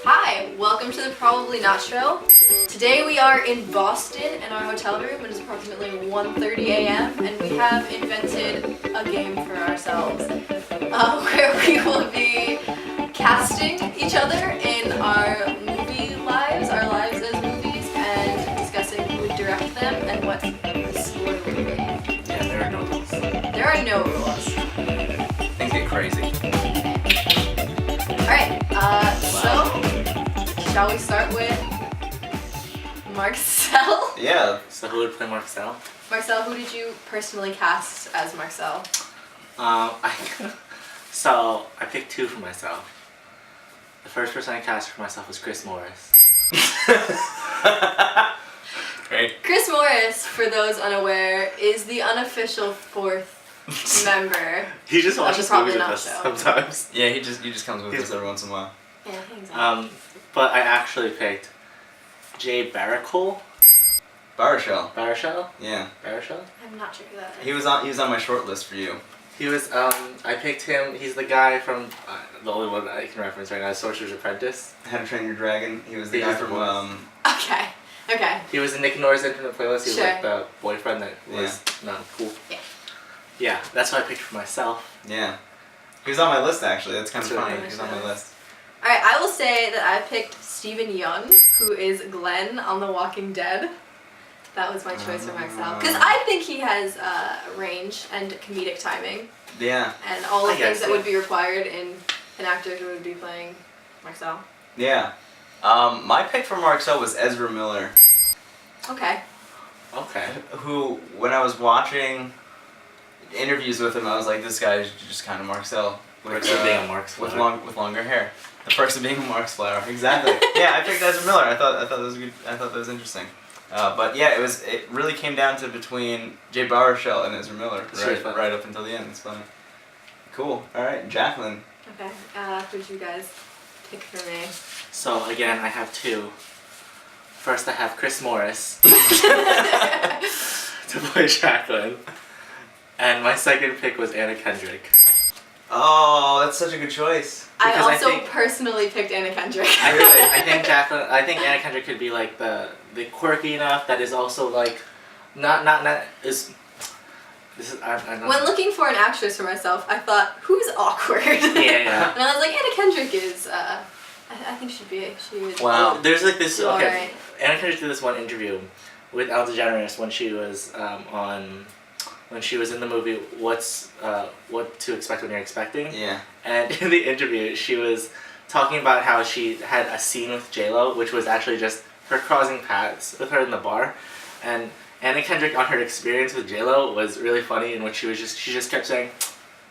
Hi, welcome to the Probably Not Show. Today we are in Boston in our hotel room. It is approximately 1:30 a.m. and we have invented a game for ourselves where we will be casting each other in our movie lives, our lives as movies, and discussing who would direct them and what the score would be. Yeah, there are no rules. There are no rules. Things get crazy. Alright, so shall we start with Marcel? Yeah, so who would play Marcel? Marcel, who did you personally cast as Marcel? So I picked two for myself. The first person I cast for myself was Chris Morris. Great. Chris Morris, for those unaware, is the unofficial fourth member. He just of watches the Probably movies with Not us Show. sometimes. Yeah, he just comes with us every once in a while. Yeah, exactly. But I actually picked Baruchel. Baruchel? Yeah. Baruchel? I'm not sure who that is. He was on my short list for you. He was, I picked him, he's the guy from, the only one I can reference right now is Sorcerer's Apprentice. How to Train Your Dragon. He was the He guy was the from Okay. He was in Nick Norris Infinite Playlist, he was Sure. like the boyfriend that was not cool. Yeah. Yeah, that's what I picked for myself. Yeah. He was on my list actually. That's kind of That's funny. really He was on my list. Alright, I will say that I picked Stephen Young, who is Glenn on The Walking Dead. That was my choice for Marcel. Because I think he has range and comedic timing. Yeah. And all the I things guess that so. would be required in an actor who would be playing Marcel. Yeah. My pick for Marcel was Ezra Miller, Okay. Okay. who, when I was watching interviews with him, I was like, this guy is just kind of Marcel. Perks of being a Mark's with flower. with longer hair. The perks of being a Mark's flower. Exactly. Yeah, I picked Ezra Miller. I thought that was good. I thought that was interesting. But yeah, it really came down to between Jay Baruchel and Ezra Miller right up until the end. It's funny. Cool. All right, Jaclyn. Okay. Who did you guys pick for me? So again, I have two. First, I have Chris Morris to play Jaclyn, and my second pick was Anna Kendrick. Oh, that's such a good choice. I Because I also think- personally picked Anna Kendrick. I think Anna Kendrick could be like the quirky enough that is also like not is. This is I don't know. When looking for an actress for myself, I thought, who's awkward? Yeah. And I was like, Anna Kendrick is. I think she would. Wow. There's like this. do Okay. alright. Anna Kendrick did this one interview with Ellen DeGeneres when she was when she was in the movie What to Expect When You're Expecting. Yeah. And in the interview, she was talking about how she had a scene with J-Lo, which was actually just her crossing paths with her in the bar. And Anna Kendrick, on her experience with J-Lo, was really funny in which she just kept saying,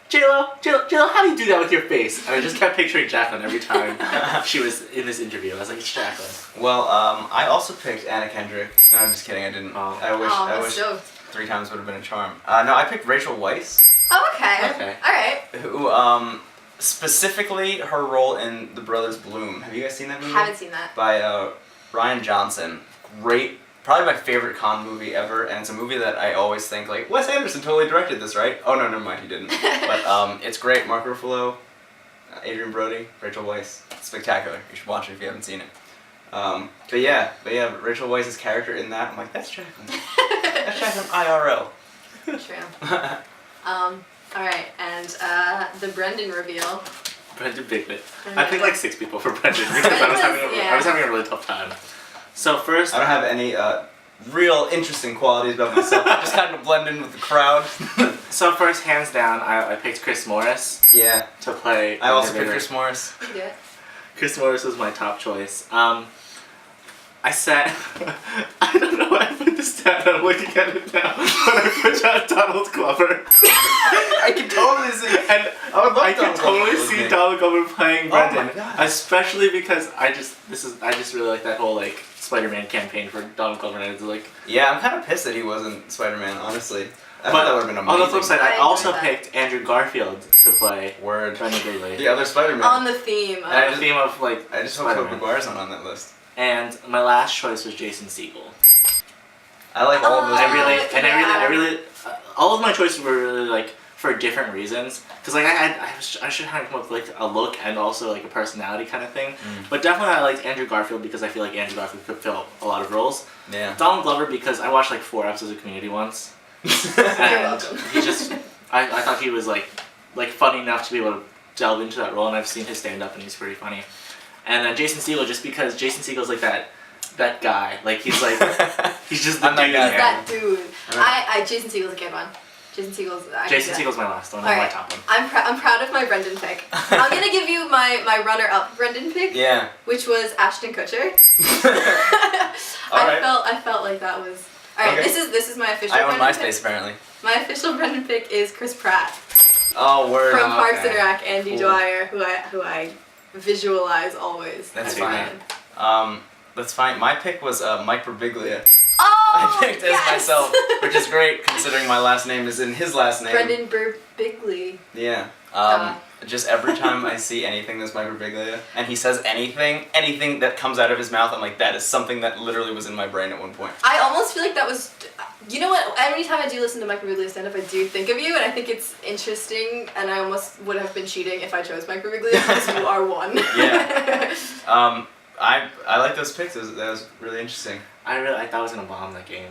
J-Lo, how do you do that with your face? And I just kept picturing Jaclyn every time she was in this interview. I was like, it's Jaclyn. Well, I also picked Anna Kendrick. No, I'm just kidding. I didn't. Oh. I wish so. 3 times would have been a charm. No, I picked Rachel Weisz, Oh, okay. Okay. Alright. who specifically her role in The Brothers Bloom. Have you guys seen that movie? Haven't seen that. By Ryan Johnson. Great. Probably my favorite con movie ever, and it's a movie that I always think, like, Wes Anderson totally directed this, right? Oh, no, never mind, he didn't. But it's great. Mark Ruffalo, Adrian Brody, Rachel Weisz. It's spectacular. You should watch it if you haven't seen it. But yeah, Rachel Weisz's character in that, I'm like, that's Jaclyn. That's Jaclyn IRL. True. Alright, and the Brendan reveal. Brendan Bigman. I picked like 6 people for Brendan because I was having a really tough time. So first, I don't have any real interesting qualities about myself. I just kind of blend in with the crowd. so first, hands down, I picked Chris Morris Yeah. to play. I also Brendan picked Bigman. Chris Morris. You can do it. Chris Morris was my top choice. I said, I don't know why I put this down. I'm looking at it now, but I put down Donald Glover. I can totally see. And I would love I can Donald Glover totally with see me. Donald Glover playing Brendan, my God. especially because I just really like that whole like Spider-Man campaign for Donald Glover, and it's like. Yeah, I'm kind of pissed that he wasn't Spider-Man, honestly. I thought But that would have been amazing. on the flip side, I I also enjoyed that. picked Andrew Garfield to play Word. Brendan Bigman. The other Spider-Man. On the theme. And the theme of like I just hope Spider-Man. Tobey Maguire's not on that list. And my last choice was Jason Segel. I like all of those. I Oh, really, yeah. all of my choices were really like for different reasons. Because like I should have come up with like a look and also like a personality kind of thing. But definitely I liked Andrew Garfield because I feel like Andrew Garfield could fill a lot of roles. Yeah. Donald Glover because I watched like 4 episodes of Community once. You're And welcome. he just I thought he was like funny enough to be able to delve into that role, and I've seen his stand up and he's pretty funny. And then Jason Segel just because Jason Segel's like that guy. Like he's like he's just the I'm that dude. guy. That dude. Jason Segel's a good one. Jason Segel's my last one, All and my right. top one. I'm proud of my Brendan pick. I'm gonna give you my runner-up Brendan pick, Yeah. which was Ashton Kutcher. Alright. I felt like that was. All right, Okay. this is my official. I own Brendan MySpace pick. apparently. My official Brendan pick is Chris Pratt Oh, word. from Parks Okay. and Rec. Andy Cool. Dwyer, who I visualize always. That's as fine. Brendan. That's fine. My pick was Mike Birbiglia. Oh, I picked yes! as myself, which is great considering my last name is in his last name. Brendan Bigley. Yeah. Duh. Just every time I see anything that's Mike Birbiglia, and he says anything that comes out of his mouth, I'm like, that is something that literally was in my brain at one point. I almost feel like that was. You know what? Every time I do listen to Mike Birbiglia stand-up, I do think of you, and I think it's interesting. And I almost would have been cheating if I chose Mike Birbiglia because you are one. Yeah. I like those picks. That was really interesting. I thought I was gonna bomb that game.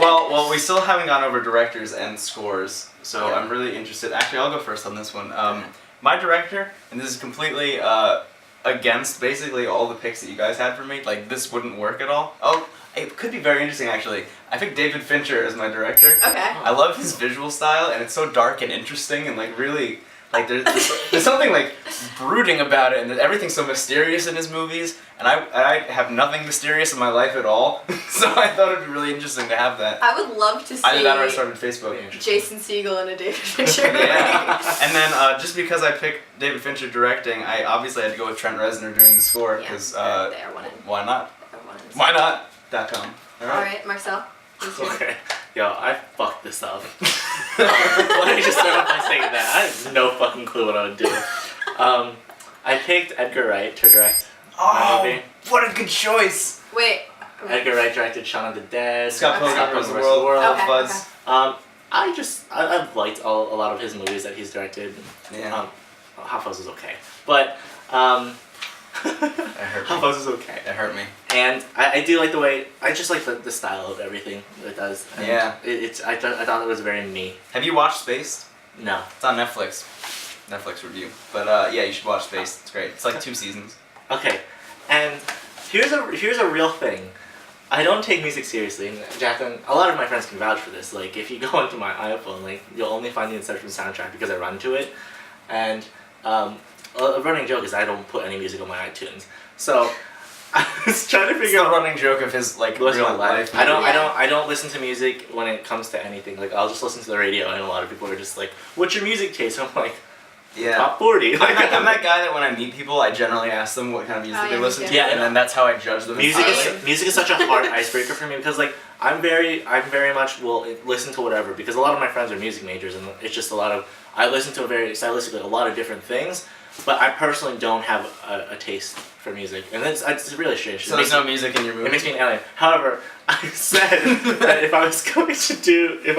Well, we still haven't gone over directors and scores, so Yeah. I'm really interested. Actually, I'll go first on this one. My director, and this is completely against basically all the picks that you guys had for me. Like, this wouldn't work at all. Oh, it could be very interesting actually. I picked David Fincher as my director. Okay. I love his visual style, and it's so dark and interesting, and like really, like there's something like brooding about it, and everything's so mysterious in his movies. And I have nothing mysterious in my life at all, so I thought it'd be really interesting to have that. I would love to see Either that or I started Facebook. Jason Segel in a David Fincher. Yeah. And then just because I picked David Fincher directing, I obviously had to go with Trent Reznor doing the score because they are one in. why not? They're one in. Why not? .com. All right, Marcel. who's yours? Okay. Yo, I fucked this up. Let me just start off by saying that. I have no fucking clue what I would do. I picked Edgar Wright to direct my movie. What a good choice! Wait. Edgar Wright directed Shaun of the Dead, Scott Okay. Pilgrim vs. the World, Okay, Fuzz. I've liked a lot of his movies that he's directed. Yeah. Hot Fuzz is okay, but That hurt Hot me. Fuzz is okay. That hurt me. And I do like the way, I just like the style of everything it does. And Yeah. I thought it was very me. Have you watched Spaced? No. It's on Netflix. Netflix review. But yeah, you should watch Spaced. It's great. It's like 2 seasons. Okay, and here's a real thing. I don't take music seriously, and Jaclyn, a lot of my friends can vouch for this. Like, if you go into my iPhone, like, you'll only find the Inception soundtrack because I run to it. And a running joke is I don't put any music on my iTunes. So I was trying to It's figure the out running joke of his like the rest real of my life. life. I don't listen to music when it comes to anything. Like, I'll just listen to the radio, and a lot of people are just like, "What's your music taste?" I'm like, Yeah. "Top 40." I'm that guy that when I meet people, I generally ask them what kind of music Oh, they yeah, listen me to, too. and then that's how I judge them. Music Same. is such a hard icebreaker for me because like I'm very much will listen to whatever because a lot of my friends are music majors and it's just a lot of I listen to stylistically a lot of different things, but I personally don't have a taste for music, and it's really strange. So there's no music in your movie. It makes me an alien. However, I said that if I was going to do if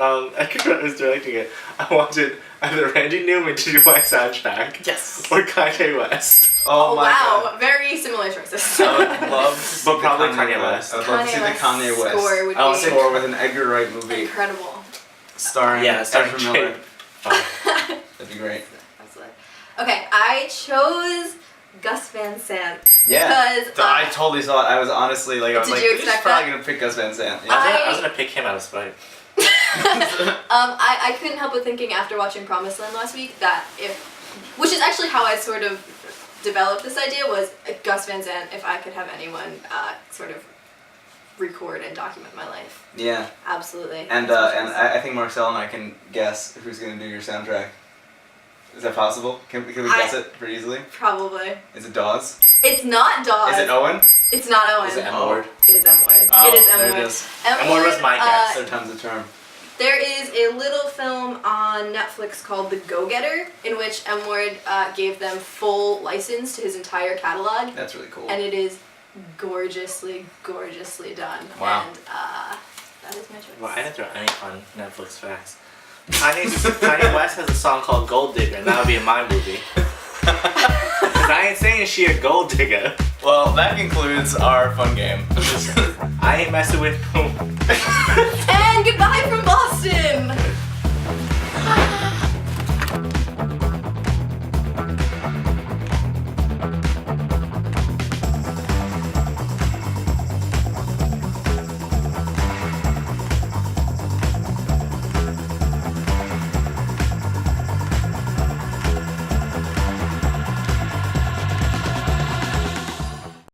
Edgar Wright was directing it, I wanted either Randy Newman to do my soundtrack, Yes. or Kanye West. Oh my wow, god. very similar choices. I would love to see But the probably Kanye Kanye West. West. I would love to see the Kanye West score would I'll be say score with an Edgar Wright movie incredible. starring starring Ezra Miller. Fine. That'd be great. Absolutely. Okay, I chose Gus Van Sant. Yeah. Because, I totally saw it. I was honestly like, I was Did like, you "This is expect probably that? gonna pick Gus Van Sant." Yeah. I was gonna pick him out of spite. I couldn't help but thinking after watching Promised Land last week that which is actually how I sort of developed this idea was Gus Van Sant, if I could have anyone sort of record and document my life. Yeah. Absolutely. And I think Marcel and I can guess who's gonna do your soundtrack. Is that possible? Can we guess it pretty easily? Probably. Is it Dawes? It's not Dawes. Is it Owen? It's not Owen. Is it M Oh. Ward? It is M Ward. Oh, it is M there Ward. it is. M Ward was my guess. Third time's the charm. There is a little film on Netflix called The Go-Getter, in which M. Ward gave them full license to his entire catalog, That's really cool. and it is gorgeously, gorgeously done. Wow. And that is my choice. Well, I didn't throw any fun Netflix facts. Kanye West has a song called Gold Digger, and that would be in my movie. Because I ain't saying she a gold digger. Well, that concludes our fun game. I ain't messing with. And goodbye from